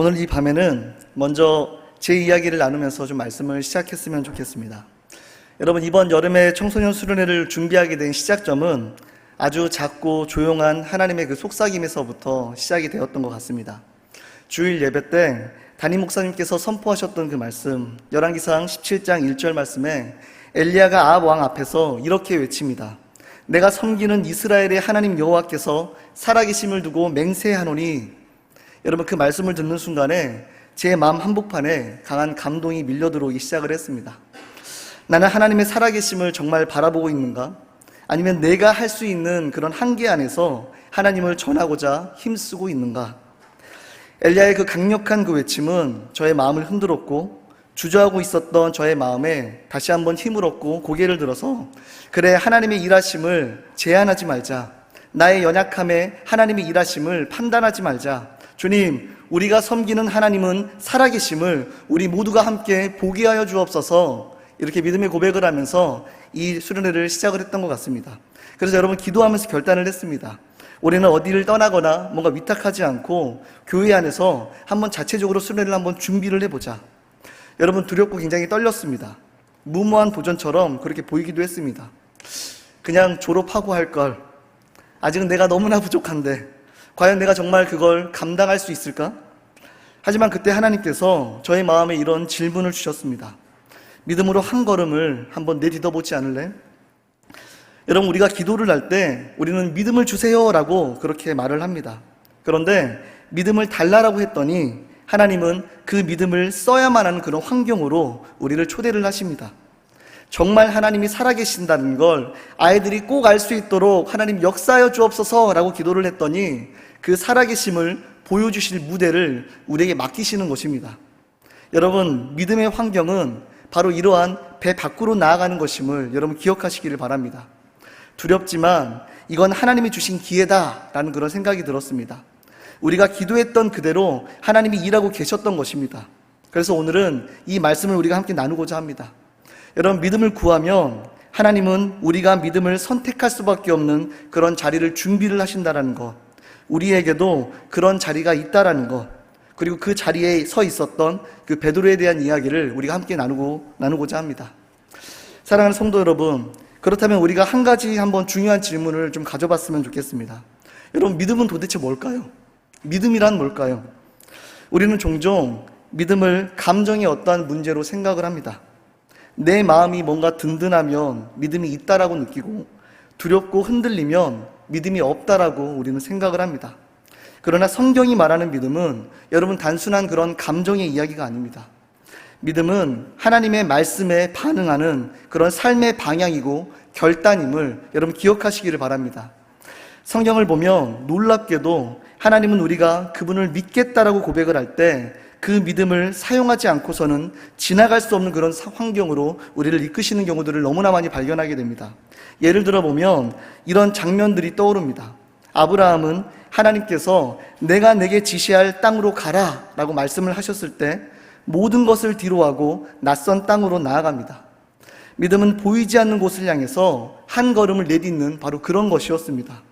오늘 이 밤에는 먼저 제 이야기를 나누면서 좀 말씀을 시작했으면 좋겠습니다. 여러분, 이번 여름에 청소년 수련회를 준비하게 된 시작점은 아주 작고 조용한 하나님의 그 속삭임에서부터 시작이 되었던 것 같습니다. 주일 예배 때 담임 목사님께서 선포하셨던 그 말씀, 열왕기상 17장 1절 말씀에 엘리야가 아합 왕 앞에서 이렇게 외칩니다. 내가 섬기는 이스라엘의 하나님 여호와께서 살아계심을 두고 맹세하노니. 여러분, 그 말씀을 듣는 순간에 제 마음 한복판에 강한 감동이 밀려들어오기 시작을 했습니다. 나는 하나님의 살아계심을 정말 바라보고 있는가? 아니면 내가 할 수 있는 그런 한계 안에서 하나님을 전하고자 힘쓰고 있는가? 엘리야의 그 강력한 그 외침은 저의 마음을 흔들었고, 주저하고 있었던 저의 마음에 다시 한번 힘을 얻고 고개를 들어서, 그래, 하나님의 일하심을 제한하지 말자. 나의 연약함에 하나님의 일하심을 판단하지 말자. 주님, 우리가 섬기는 하나님은 살아계심을 우리 모두가 함께 보게 하여 주옵소서. 이렇게 믿음의 고백을 하면서 이 수련회를 시작을 했던 것 같습니다. 그래서 여러분, 기도하면서 결단을 했습니다. 올해는 어디를 떠나거나 뭔가 위탁하지 않고 교회 안에서 한번 자체적으로 수련회를 한번 준비를 해보자. 여러분, 두렵고 굉장히 떨렸습니다. 무모한 도전처럼 그렇게 보이기도 했습니다. 그냥 졸업하고 할 걸. 아직은 내가 너무나 부족한데 과연 내가 정말 그걸 감당할 수 있을까? 하지만 그때 하나님께서 저의 마음에 이런 질문을 주셨습니다. 믿음으로 한 걸음을 한번 내딛어보지 않을래? 여러분, 우리가 기도를 할 때 우리는 믿음을 주세요 라고 그렇게 말을 합니다. 그런데 믿음을 달라라고 했더니 하나님은 그 믿음을 써야만 하는 그런 환경으로 우리를 초대를 하십니다. 정말 하나님이 살아계신다는 걸 아이들이 꼭 알 수 있도록 하나님 역사하여 주옵소서 라고 기도를 했더니 그 살아계심을 보여주실 무대를 우리에게 맡기시는 것입니다. 여러분, 믿음의 환경은 바로 이러한 배 밖으로 나아가는 것임을 여러분 기억하시기를 바랍니다. 두렵지만 이건 하나님이 주신 기회다라는 그런 생각이 들었습니다. 우리가 기도했던 그대로 하나님이 일하고 계셨던 것입니다. 그래서 오늘은 이 말씀을 우리가 함께 나누고자 합니다. 여러분, 믿음을 구하면 하나님은 우리가 믿음을 선택할 수밖에 없는 그런 자리를 준비를 하신다는 것, 우리에게도 그런 자리가 있다라는 것, 그리고 그 자리에 서 있었던 그 베드로에 대한 이야기를 우리가 함께 나누고자 합니다. 사랑하는 성도 여러분, 그렇다면 우리가 한 가지 한번 중요한 질문을 좀 가져봤으면 좋겠습니다. 여러분, 믿음은 도대체 뭘까요? 믿음이란 뭘까요? 우리는 종종 믿음을 감정의 어떠한 문제로 생각을 합니다. 내 마음이 뭔가 든든하면 믿음이 있다라고 느끼고, 두렵고 흔들리면 믿음이 없다라고 우리는 생각을 합니다. 그러나 성경이 말하는 믿음은 여러분 단순한 그런 감정의 이야기가 아닙니다. 믿음은 하나님의 말씀에 반응하는 그런 삶의 방향이고 결단임을 여러분 기억하시기를 바랍니다. 성경을 보면 놀랍게도 하나님은 우리가 그분을 믿겠다라고 고백을 할 때 그 믿음을 사용하지 않고서는 지나갈 수 없는 그런 환경으로 우리를 이끄시는 경우들을 너무나 많이 발견하게 됩니다. 예를 들어 보면 이런 장면들이 떠오릅니다. 아브라함은 하나님께서 내가 내게 지시할 땅으로 가라 라고 말씀을 하셨을 때 모든 것을 뒤로하고 낯선 땅으로 나아갑니다. 믿음은 보이지 않는 곳을 향해서 한 걸음을 내딛는 바로 그런 것이었습니다.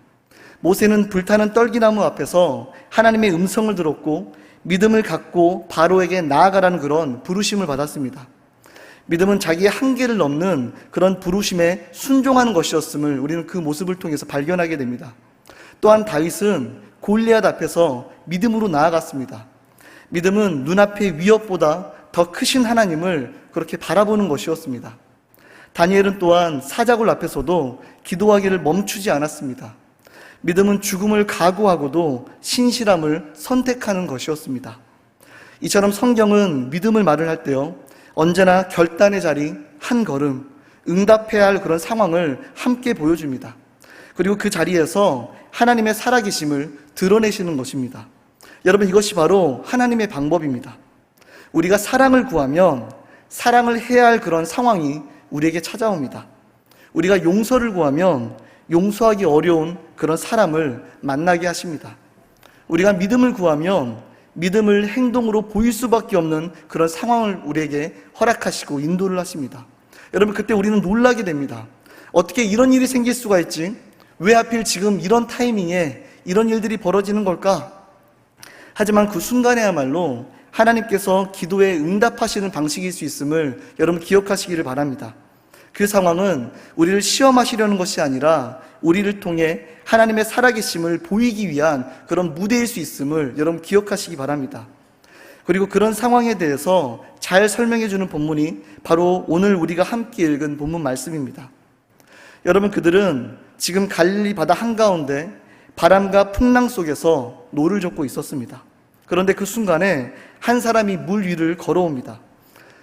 모세는 불타는 떨기나무 앞에서 하나님의 음성을 들었고 믿음을 갖고 바로에게 나아가라는 그런 부르심을 받았습니다. 믿음은 자기의 한계를 넘는 그런 부르심에 순종하는 것이었음을 우리는 그 모습을 통해서 발견하게 됩니다. 또한 다윗은 골리앗 앞에서 믿음으로 나아갔습니다. 믿음은 눈앞의 위협보다 더 크신 하나님을 그렇게 바라보는 것이었습니다. 다니엘은 또한 사자굴 앞에서도 기도하기를 멈추지 않았습니다. 믿음은 죽음을 각오하고도 신실함을 선택하는 것이었습니다. 이처럼 성경은 믿음을 말을 할 때요, 언제나 결단의 자리, 한 걸음, 응답해야 할 그런 상황을 함께 보여줍니다. 그리고 그 자리에서 하나님의 살아계심을 드러내시는 것입니다. 여러분, 이것이 바로 하나님의 방법입니다. 우리가 사랑을 구하면 사랑을 해야 할 그런 상황이 우리에게 찾아옵니다. 우리가 용서를 구하면 용서하기 어려운 그런 사람을 만나게 하십니다. 우리가 믿음을 구하면 믿음을 행동으로 보일 수밖에 없는 그런 상황을 우리에게 허락하시고 인도를 하십니다. 여러분, 그때 우리는 놀라게 됩니다. 어떻게 이런 일이 생길 수가 있지? 왜 하필 지금 이런 타이밍에 이런 일들이 벌어지는 걸까? 하지만 그 순간에야말로 하나님께서 기도에 응답하시는 방식일 수 있음을 여러분 기억하시기를 바랍니다. 그 상황은 우리를 시험하시려는 것이 아니라 우리를 통해 하나님의 살아계심을 보이기 위한 그런 무대일 수 있음을 여러분 기억하시기 바랍니다. 그리고 그런 상황에 대해서 잘 설명해 주는 본문이 바로 오늘 우리가 함께 읽은 본문 말씀입니다. 여러분, 그들은 지금 갈릴리 바다 한가운데 바람과 풍랑 속에서 노를 젓고 있었습니다. 그런데 그 순간에 한 사람이 물 위를 걸어옵니다.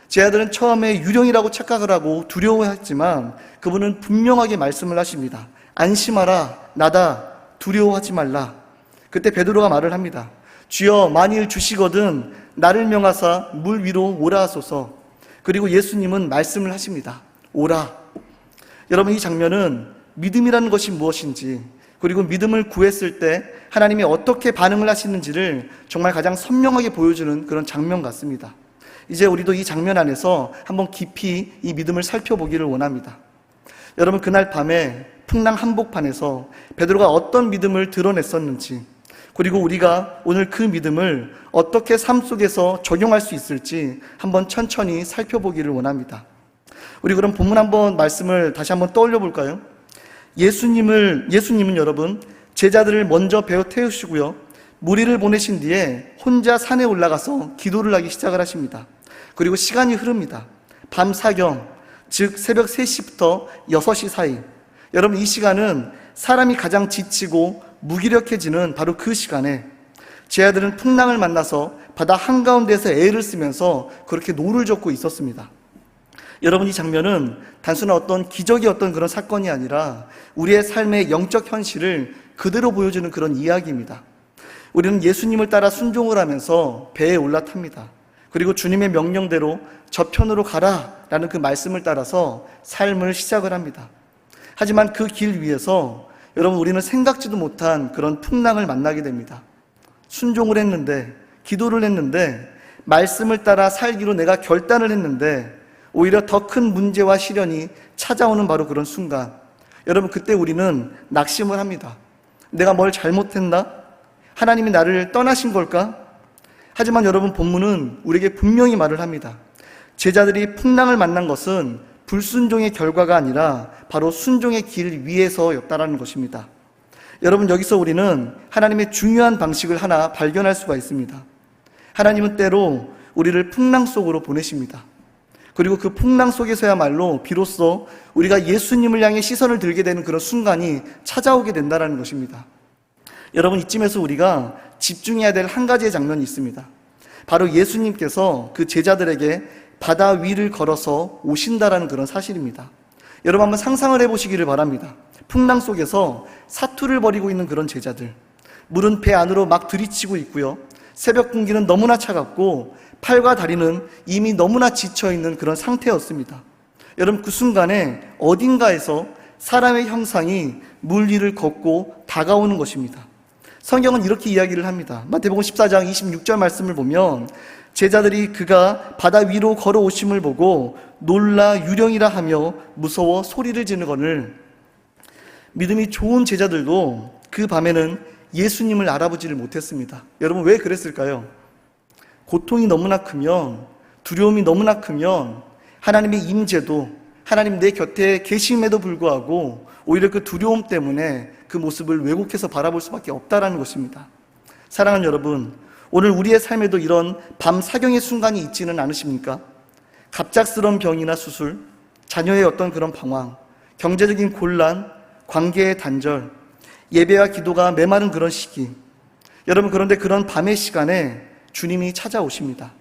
제 아들은 처음에 유령이라고 착각을 하고 두려워했지만 그분은 분명하게 말씀을 하십니다. 안심하라, 나다, 두려워하지 말라. 그때 베드로가 말을 합니다. 주여, 만일 주시거든 나를 명하사 물 위로 오라 하소서. 그리고 예수님은 말씀을 하십니다. 오라. 여러분, 이 장면은 믿음이라는 것이 무엇인지, 그리고 믿음을 구했을 때 하나님이 어떻게 반응을 하시는지를 정말 가장 선명하게 보여주는 그런 장면 같습니다. 이제 우리도 이 장면 안에서 한번 깊이 이 믿음을 살펴보기를 원합니다. 여러분, 그날 밤에 풍랑 한복판에서 베드로가 어떤 믿음을 드러냈었는지, 그리고 우리가 오늘 그 믿음을 어떻게 삶 속에서 적용할 수 있을지 한번 천천히 살펴보기를 원합니다. 우리 그럼 본문 한번 말씀을 다시 한번 떠올려 볼까요? 예수님은 여러분 제자들을 먼저 배워 태우시고요, 무리를 보내신 뒤에 혼자 산에 올라가서 기도를 하기 시작을 하십니다. 그리고 시간이 흐릅니다. 밤 사경, 즉 새벽 3시부터 6시 사이. 여러분, 이 시간은 사람이 가장 지치고 무기력해지는 바로 그 시간에 제 아들은 풍랑을 만나서 바다 한가운데서 애를 쓰면서 그렇게 노를 젓고 있었습니다. 여러분, 이 장면은 단순한 어떤 기적의 어떤 그런 사건이 아니라 우리의 삶의 영적 현실을 그대로 보여주는 그런 이야기입니다. 우리는 예수님을 따라 순종을 하면서 배에 올라탑니다. 그리고 주님의 명령대로 저편으로 가라라는 그 말씀을 따라서 삶을 시작을 합니다. 하지만 그 길 위에서 여러분, 우리는 생각지도 못한 그런 풍랑을 만나게 됩니다. 순종을 했는데, 기도를 했는데, 말씀을 따라 살기로 내가 결단을 했는데 오히려 더 큰 문제와 시련이 찾아오는 바로 그런 순간, 여러분, 그때 우리는 낙심을 합니다. 내가 뭘 잘못했나? 하나님이 나를 떠나신 걸까? 하지만 여러분, 본문은 우리에게 분명히 말을 합니다. 제자들이 풍랑을 만난 것은 불순종의 결과가 아니라 바로 순종의 길 위에서였다라는 것입니다. 여러분, 여기서 우리는 하나님의 중요한 방식을 하나 발견할 수가 있습니다. 하나님은 때로 우리를 풍랑 속으로 보내십니다. 그리고 그 풍랑 속에서야말로 비로소 우리가 예수님을 향해 시선을 들게 되는 그런 순간이 찾아오게 된다는 것입니다. 여러분, 이쯤에서 우리가 집중해야 될 한 가지의 장면이 있습니다. 바로 예수님께서 그 제자들에게 바다 위를 걸어서 오신다라는 그런 사실입니다. 여러분, 한번 상상을 해보시기를 바랍니다. 풍랑 속에서 사투를 벌이고 있는 그런 제자들, 물은 배 안으로 막 들이치고 있고요, 새벽 공기는 너무나 차갑고 팔과 다리는 이미 너무나 지쳐있는 그런 상태였습니다. 여러분, 그 순간에 어딘가에서 사람의 형상이 물 위를 걷고 다가오는 것입니다. 성경은 이렇게 이야기를 합니다. 마태복음 14장 26절 말씀을 보면 제자들이 그가 바다 위로 걸어오심을 보고 놀라 유령이라 하며 무서워 소리를 지르거늘. 믿음이 좋은 제자들도 그 밤에는 예수님을 알아보지를 못했습니다. 여러분, 왜 그랬을까요? 고통이 너무나 크면, 두려움이 너무나 크면 하나님의 임재도, 하나님 내 곁에 계심에도 불구하고 오히려 그 두려움 때문에 그 모습을 왜곡해서 바라볼 수밖에 없다라는 것입니다. 사랑하는 여러분, 오늘 우리의 삶에도 이런 밤 사경의 순간이 있지는 않으십니까? 갑작스러운 병이나 수술, 자녀의 어떤 그런 방황, 경제적인 곤란, 관계의 단절, 예배와 기도가 메마른 그런 시기. 여러분, 그런데 그런 밤의 시간에 주님이 찾아오십니다.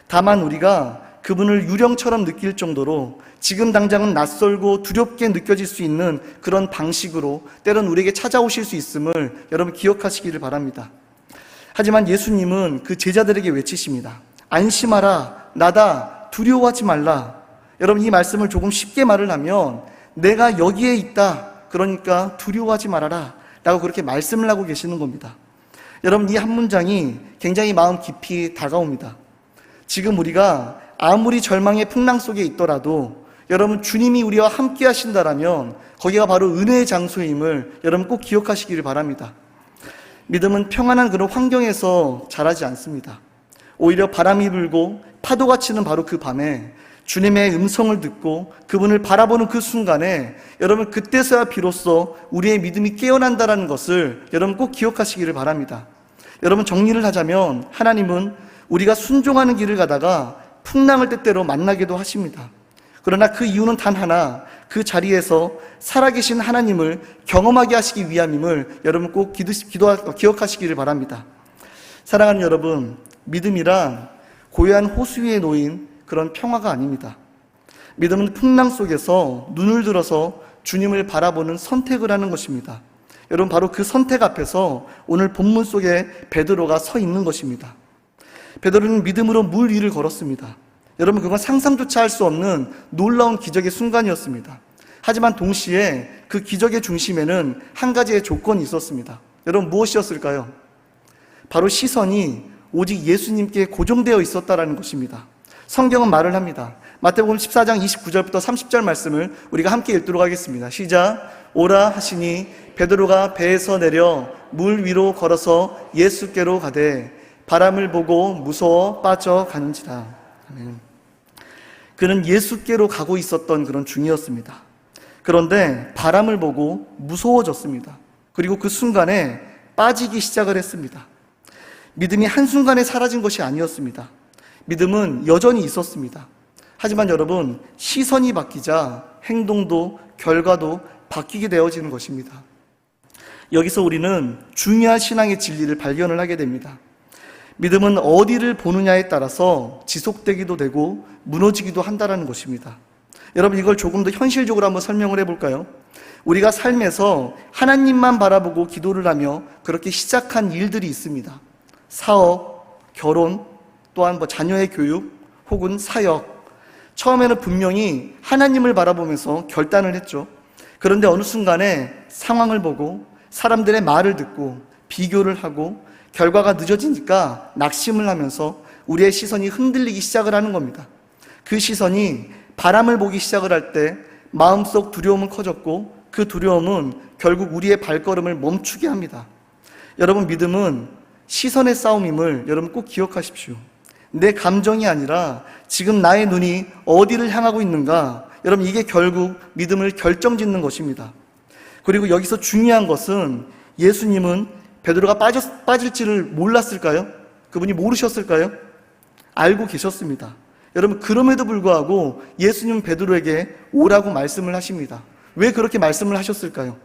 다만 우리가 그분을 유령처럼 느낄 정도로 지금 당장은 낯설고 두렵게 느껴질 수 있는 그런 방식으로 때론 우리에게 찾아오실 수 있음을 여러분 기억하시기를 바랍니다. 하지만 예수님은 그 제자들에게 외치십니다. 안심하라, 나다, 두려워하지 말라. 여러분, 이 말씀을 조금 쉽게 말을 하면 내가 여기에 있다, 그러니까 두려워하지 말아라 라고 그렇게 말씀을 하고 계시는 겁니다. 여러분, 이 한 문장이 굉장히 마음 깊이 다가옵니다. 지금 우리가 아무리 절망의 풍랑 속에 있더라도 여러분, 주님이 우리와 함께 하신다라면 거기가 바로 은혜의 장소임을 여러분 꼭 기억하시기를 바랍니다. 믿음은 평안한 그런 환경에서 자라지 않습니다. 오히려 바람이 불고 파도가 치는 바로 그 밤에 주님의 음성을 듣고 그분을 바라보는 그 순간에 여러분, 그때서야 비로소 우리의 믿음이 깨어난다는 것을 여러분 꼭 기억하시기를 바랍니다. 여러분, 정리를 하자면 하나님은 우리가 순종하는 길을 가다가 풍랑을 때때로 만나기도 하십니다. 그러나 그 이유는 단 하나, 그 자리에서 살아계신 하나님을 경험하게 하시기 위함임을 여러분 꼭 기억하시기를 바랍니다. 사랑하는 여러분, 믿음이란 고요한 호수 위에 놓인 그런 평화가 아닙니다. 믿음은 풍랑 속에서 눈을 들어서 주님을 바라보는 선택을 하는 것입니다. 여러분, 바로 그 선택 앞에서 오늘 본문 속에 베드로가 서 있는 것입니다. 베드로는 믿음으로 물 위를 걸었습니다. 여러분, 그건 상상조차 할 수 없는 놀라운 기적의 순간이었습니다. 하지만 동시에 그 기적의 중심에는 한 가지의 조건이 있었습니다. 여러분, 무엇이었을까요? 바로 시선이 오직 예수님께 고정되어 있었다라는 것입니다. 성경은 말을 합니다. 마태복음 14장 29절부터 30절 말씀을 우리가 함께 읽도록 하겠습니다. 시작. 오라 하시니 베드로가 배에서 내려 물 위로 걸어서 예수께로 가되 바람을 보고 무서워 빠져가는지라. 아멘. 그는 예수께로 가고 있었던 그런 중이었습니다. 그런데 바람을 보고 무서워졌습니다. 그리고 그 순간에 빠지기 시작을 했습니다. 믿음이 한순간에 사라진 것이 아니었습니다. 믿음은 여전히 있었습니다. 하지만 여러분, 시선이 바뀌자 행동도 결과도 바뀌게 되어지는 것입니다. 여기서 우리는 중요한 신앙의 진리를 발견을 하게 됩니다. 믿음은 어디를 보느냐에 따라서 지속되기도 되고 무너지기도 한다는 것입니다. 여러분, 이걸 조금 더 현실적으로 한번 설명을 해볼까요? 우리가 삶에서 하나님만 바라보고 기도를 하며 그렇게 시작한 일들이 있습니다. 사업, 결혼, 또한 자녀의 교육 혹은 사역. 처음에는 분명히 하나님을 바라보면서 결단을 했죠. 그런데 어느 순간에 상황을 보고 사람들의 말을 듣고 비교를 하고 결과가 늦어지니까 낙심을 하면서 우리의 시선이 흔들리기 시작을 하는 겁니다. 그 시선이 바람을 보기 시작을 할 때 마음속 두려움은 커졌고 그 두려움은 결국 우리의 발걸음을 멈추게 합니다. 여러분, 믿음은 시선의 싸움임을 여러분 꼭 기억하십시오. 내 감정이 아니라 지금 나의 눈이 어디를 향하고 있는가, 여러분, 이게 결국 믿음을 결정짓는 것입니다. 그리고 여기서 중요한 것은 예수님은 베드로가 빠질지를 몰랐을까요? 그분이 모르셨을까요? 알고 계셨습니다. 여러분, 그럼에도 불구하고 예수님은 베드로에게 오라고 말씀을 하십니다. 왜 그렇게 말씀을 하셨을까요?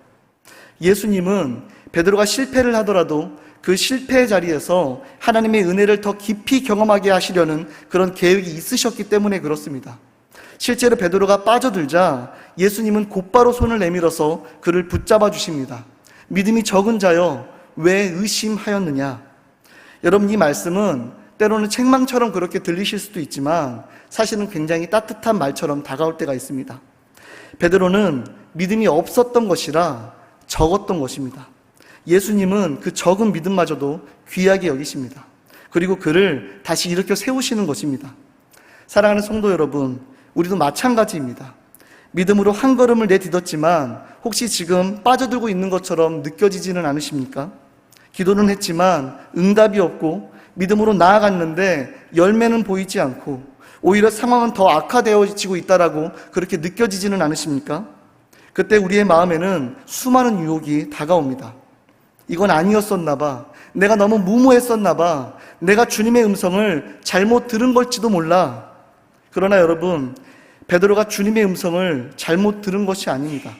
예수님은 베드로가 실패를 하더라도 그 실패의 자리에서 하나님의 은혜를 더 깊이 경험하게 하시려는 그런 계획이 있으셨기 때문에 그렇습니다. 실제로 베드로가 빠져들자 예수님은 곧바로 손을 내밀어서 그를 붙잡아 주십니다. 믿음이 적은 자여, 왜 의심하였느냐? 여러분, 이 말씀은 때로는 책망처럼 그렇게 들리실 수도 있지만 사실은 굉장히 따뜻한 말처럼 다가올 때가 있습니다. 베드로는 믿음이 없었던 것이라 적었던 것입니다. 예수님은 그 적은 믿음마저도 귀하게 여기십니다. 그리고 그를 다시 일으켜 세우시는 것입니다. 사랑하는 성도 여러분, 우리도 마찬가지입니다. 믿음으로 한 걸음을 내딛었지만 혹시 지금 빠져들고 있는 것처럼 느껴지지는 않으십니까? 기도는 했지만 응답이 없고 믿음으로 나아갔는데 열매는 보이지 않고 오히려 상황은 더 악화되어지고 있다라고 그렇게 느껴지지는 않으십니까? 그때 우리의 마음에는 수많은 유혹이 다가옵니다. 이건 아니었었나 봐. 내가 너무 무모했었나 봐. 내가 주님의 음성을 잘못 들은 걸지도 몰라. 그러나 여러분, 베드로가 주님의 음성을 잘못 들은 것이 아닙니다.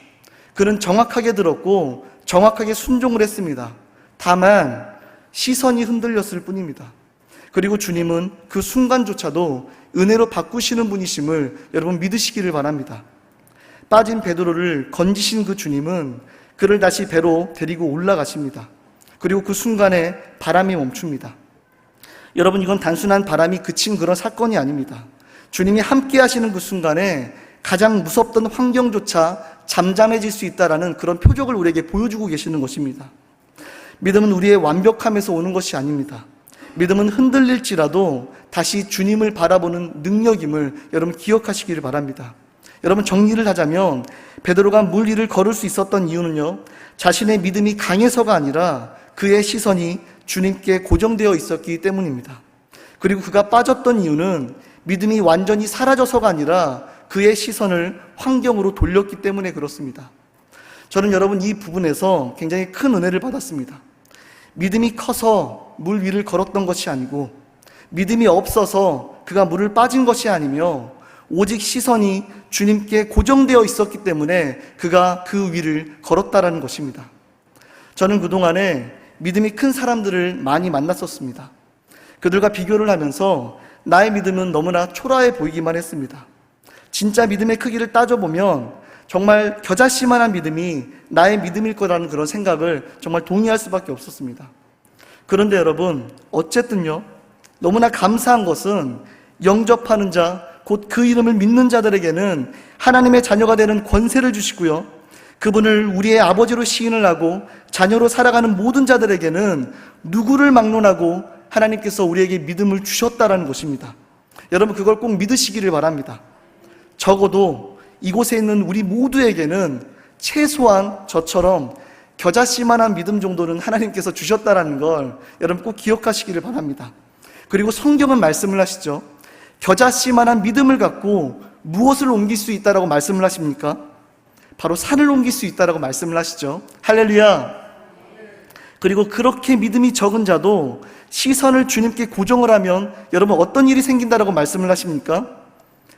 그는 정확하게 들었고 정확하게 순종을 했습니다. 다만 시선이 흔들렸을 뿐입니다. 그리고 주님은 그 순간조차도 은혜로 바꾸시는 분이심을 여러분 믿으시기를 바랍니다. 빠진 베드로를 건지신 그 주님은 그를 다시 배로 데리고 올라가십니다. 그리고 그 순간에 바람이 멈춥니다. 여러분, 이건 단순한 바람이 그친 그런 사건이 아닙니다. 주님이 함께 하시는 그 순간에 가장 무섭던 환경조차 잠잠해질 수 있다라는 그런 표적을 우리에게 보여주고 계시는 것입니다. 믿음은 우리의 완벽함에서 오는 것이 아닙니다. 믿음은 흔들릴지라도 다시 주님을 바라보는 능력임을 여러분 기억하시기를 바랍니다. 여러분, 정리를 하자면 베드로가 물 위를 걸을 수 있었던 이유는요, 자신의 믿음이 강해서가 아니라 그의 시선이 주님께 고정되어 있었기 때문입니다. 그리고 그가 빠졌던 이유는 믿음이 완전히 사라져서가 아니라 그의 시선을 환경으로 돌렸기 때문에 그렇습니다. 저는 여러분 이 부분에서 굉장히 큰 은혜를 받았습니다. 믿음이 커서 물 위를 걸었던 것이 아니고, 믿음이 없어서 그가 물을 빠진 것이 아니며, 오직 시선이 주님께 고정되어 있었기 때문에 그가 그 위를 걸었다라는 것입니다. 저는 그동안에 믿음이 큰 사람들을 많이 만났었습니다. 그들과 비교를 하면서 나의 믿음은 너무나 초라해 보이기만 했습니다. 진짜 믿음의 크기를 따져보면 정말 겨자씨만한 믿음이 나의 믿음일 거라는 그런 생각을 정말 동의할 수밖에 없었습니다. 그런데 여러분, 어쨌든요, 너무나 감사한 것은 영접하는 자, 곧 그 이름을 믿는 자들에게는 하나님의 자녀가 되는 권세를 주시고요, 그분을 우리의 아버지로 시인을 하고 자녀로 살아가는 모든 자들에게는 누구를 막론하고 하나님께서 우리에게 믿음을 주셨다라는 것입니다. 여러분, 그걸 꼭 믿으시기를 바랍니다. 적어도 이곳에 있는 우리 모두에게는 최소한 저처럼 겨자씨만한 믿음 정도는 하나님께서 주셨다라는 걸 여러분 꼭 기억하시기를 바랍니다. 그리고 성경은 말씀을 하시죠. 겨자씨만한 믿음을 갖고 무엇을 옮길 수 있다라고 말씀을 하십니까? 바로 산을 옮길 수 있다라고 말씀을 하시죠. 할렐루야. 그리고 그렇게 믿음이 적은 자도 시선을 주님께 고정을 하면 여러분 어떤 일이 생긴다라고 말씀을 하십니까?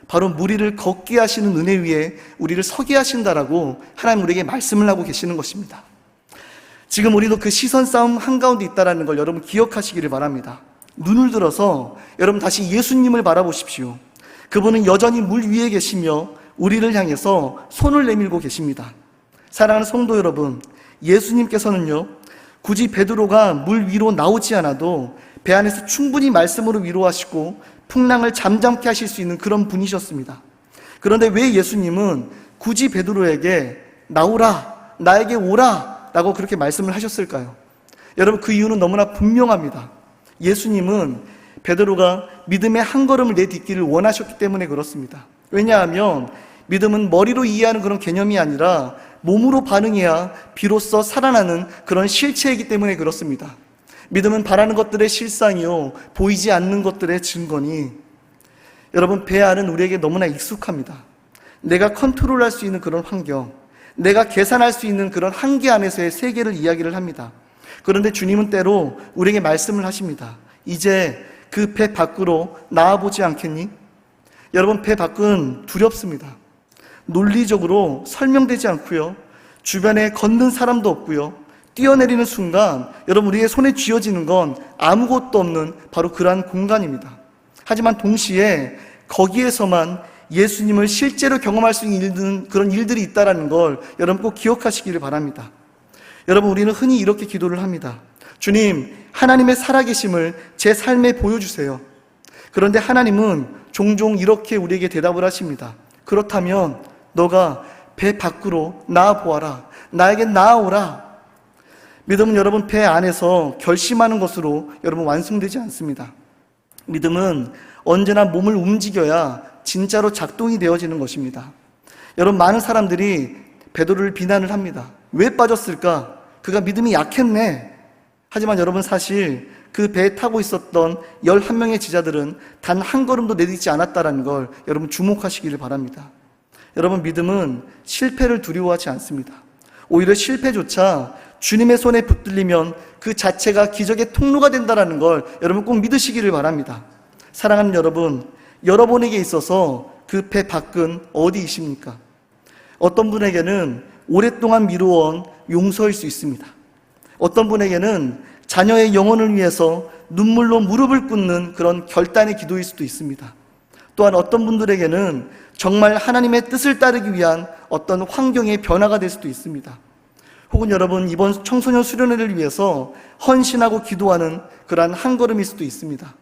바로 무리를 걷게 하시는 은혜 위에 우리를 서게 하신다라고 하나님 우리에게 말씀을 하고 계시는 것입니다. 지금 우리도 그 시선 싸움 한가운데 있다라는 걸 여러분 기억하시기를 바랍니다. 눈을 들어서 여러분 다시 예수님을 바라보십시오. 그분은 여전히 물 위에 계시며 우리를 향해서 손을 내밀고 계십니다. 사랑하는 성도 여러분, 예수님께서는요, 굳이 베드로가 물 위로 나오지 않아도 배 안에서 충분히 말씀으로 위로하시고 풍랑을 잠잠케 하실 수 있는 그런 분이셨습니다. 그런데 왜 예수님은 굳이 베드로에게 나오라, 나에게 오라 라고 그렇게 말씀을 하셨을까요? 여러분, 그 이유는 너무나 분명합니다. 예수님은 베드로가 믿음의 한 걸음을 내딛기를 원하셨기 때문에 그렇습니다. 왜냐하면 믿음은 머리로 이해하는 그런 개념이 아니라 몸으로 반응해야 비로소 살아나는 그런 실체이기 때문에 그렇습니다. 믿음은 바라는 것들의 실상이요, 보이지 않는 것들의 증거니, 여러분, 배 안은 우리에게 너무나 익숙합니다. 내가 컨트롤할 수 있는 그런 환경, 내가 계산할 수 있는 그런 한계 안에서의 세계를 이야기를 합니다. 그런데 주님은 때로 우리에게 말씀을 하십니다. 이제 그 배 밖으로 나와보지 않겠니? 여러분, 배 밖은 두렵습니다. 논리적으로 설명되지 않고요, 주변에 걷는 사람도 없고요, 뛰어내리는 순간 여러분 우리의 손에 쥐어지는 건 아무것도 없는 바로 그러한 공간입니다. 하지만 동시에 거기에서만 예수님을 실제로 경험할 수 있는 그런 일들이 있다는 걸 여러분 꼭 기억하시기를 바랍니다. 여러분, 우리는 흔히 이렇게 기도를 합니다. 주님, 하나님의 살아계심을 제 삶에 보여주세요. 그런데 하나님은 종종 이렇게 우리에게 대답을 하십니다. 그렇다면 너가 배 밖으로 나아보아라, 나에게 나아오라. 믿음은 여러분 배 안에서 결심하는 것으로 여러분 완성되지 않습니다. 믿음은 언제나 몸을 움직여야 진짜로 작동이 되어지는 것입니다. 여러분, 많은 사람들이 베드로를 비난을 합니다. 왜 빠졌을까? 그가 믿음이 약했네. 하지만 여러분, 사실 그 배에 타고 있었던 11명의 제자들은 단 한 걸음도 내딛지 않았다는 걸 여러분 주목하시기를 바랍니다. 여러분, 믿음은 실패를 두려워하지 않습니다. 오히려 실패조차 주님의 손에 붙들리면 그 자체가 기적의 통로가 된다는 걸 여러분 꼭 믿으시기를 바랍니다. 사랑하는 여러분, 여러분에게 있어서 그 배 밖은 어디이십니까? 어떤 분에게는 오랫동안 미루어온 용서일 수 있습니다. 어떤 분에게는 자녀의 영혼을 위해서 눈물로 무릎을 꿇는 그런 결단의 기도일 수도 있습니다. 또한 어떤 분들에게는 정말 하나님의 뜻을 따르기 위한 어떤 환경의 변화가 될 수도 있습니다. 혹은 여러분, 이번 청소년 수련회를 위해서 헌신하고 기도하는 그러한 한 걸음일 수도 있습니다.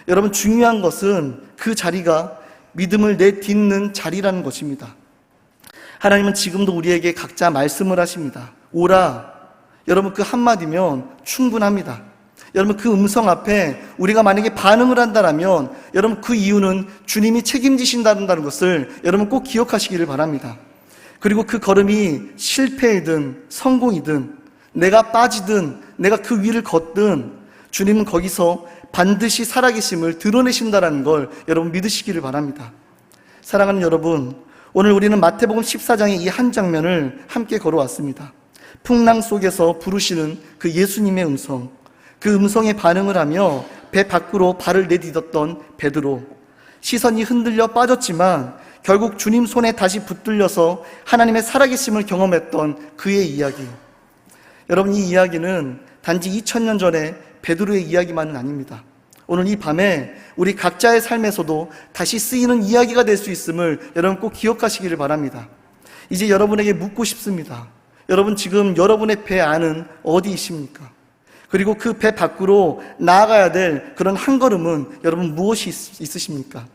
여러분, 중요한 것은 그 자리가 믿음을 내딛는 자리라는 것입니다. 하나님은 지금도 우리에게 각자 말씀을 하십니다. 오라. 여러분, 그 한마디면 충분합니다. 여러분, 그 음성 앞에 우리가 만약에 반응을 한다면 여러분 그 이유는 주님이 책임지신다는 것을 여러분 꼭 기억하시기를 바랍니다. 그리고 그 걸음이 실패이든 성공이든 내가 빠지든 내가 그 위를 걷든 주님은 거기서 반드시 살아계심을 드러내신다는 걸 여러분 믿으시기를 바랍니다. 사랑하는 여러분, 오늘 우리는 마태복음 14장의 이 한 장면을 함께 걸어왔습니다. 풍랑 속에서 부르시는 그 예수님의 음성, 그 음성에 반응을 하며 배 밖으로 발을 내딛었던 베드로, 시선이 흔들려 빠졌지만 결국 주님 손에 다시 붙들려서 하나님의 살아계심을 경험했던 그의 이야기. 여러분, 이 이야기는 단지 2000년 전에 베드로의 이야기만은 아닙니다. 오늘 이 밤에 우리 각자의 삶에서도 다시 쓰이는 이야기가 될 수 있음을 여러분 꼭 기억하시기를 바랍니다. 이제 여러분에게 묻고 싶습니다. 여러분, 지금 여러분의 배 안은 어디이십니까? 그리고 그 배 밖으로 나아가야 될 그런 한 걸음은 여러분 무엇이 있으십니까?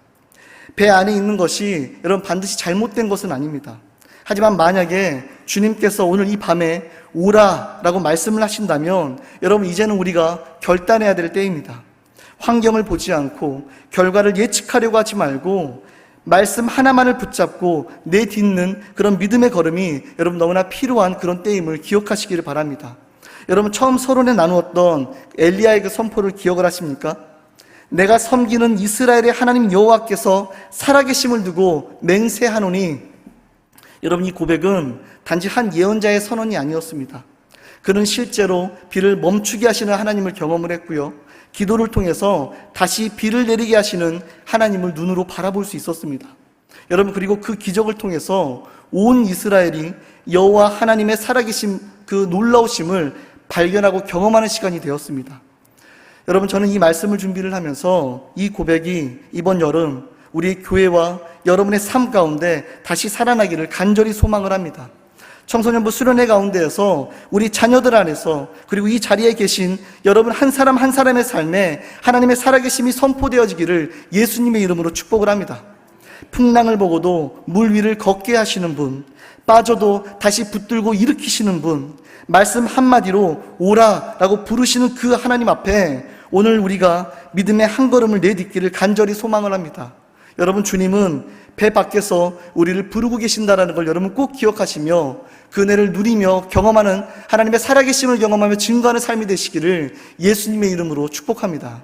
배 안에 있는 것이 여러분 반드시 잘못된 것은 아닙니다. 하지만 만약에 주님께서 오늘 이 밤에 오라라고 말씀을 하신다면 여러분 이제는 우리가 결단해야 될 때입니다. 환경을 보지 않고 결과를 예측하려고 하지 말고 말씀 하나만을 붙잡고 내딛는 그런 믿음의 걸음이 여러분 너무나 필요한 그런 때임을 기억하시기를 바랍니다. 여러분, 처음 서론에 나누었던 엘리야의 그 선포를 기억을 하십니까? 내가 섬기는 이스라엘의 하나님 여호와께서 살아계심을 두고 맹세하노니. 여러분, 이 고백은 단지 한 예언자의 선언이 아니었습니다. 그는 실제로 비를 멈추게 하시는 하나님을 경험을 했고요, 기도를 통해서 다시 비를 내리게 하시는 하나님을 눈으로 바라볼 수 있었습니다. 여러분, 그리고 그 기적을 통해서 온 이스라엘이 여호와 하나님의 살아계심, 그 놀라우심을 발견하고 경험하는 시간이 되었습니다. 여러분, 저는 이 말씀을 준비를 하면서 이 고백이 이번 여름 우리 교회와 여러분의 삶 가운데 다시 살아나기를 간절히 소망을 합니다. 청소년부 수련회 가운데에서 우리 자녀들 안에서, 그리고 이 자리에 계신 여러분 한 사람 한 사람의 삶에 하나님의 살아계심이 선포되어지기를 예수님의 이름으로 축복을 합니다. 풍랑을 보고도 물 위를 걷게 하시는 분, 빠져도 다시 붙들고 일으키시는 분, 말씀 한마디로 오라라고 부르시는 그 하나님 앞에 오늘 우리가 믿음의 한 걸음을 내딛기를 간절히 소망을 합니다. 여러분, 주님은 배 밖에서 우리를 부르고 계신다라는 걸 여러분 꼭 기억하시며 그 은혜를 누리며 경험하는, 하나님의 살아계심을 경험하며 증거하는 삶이 되시기를 예수님의 이름으로 축복합니다.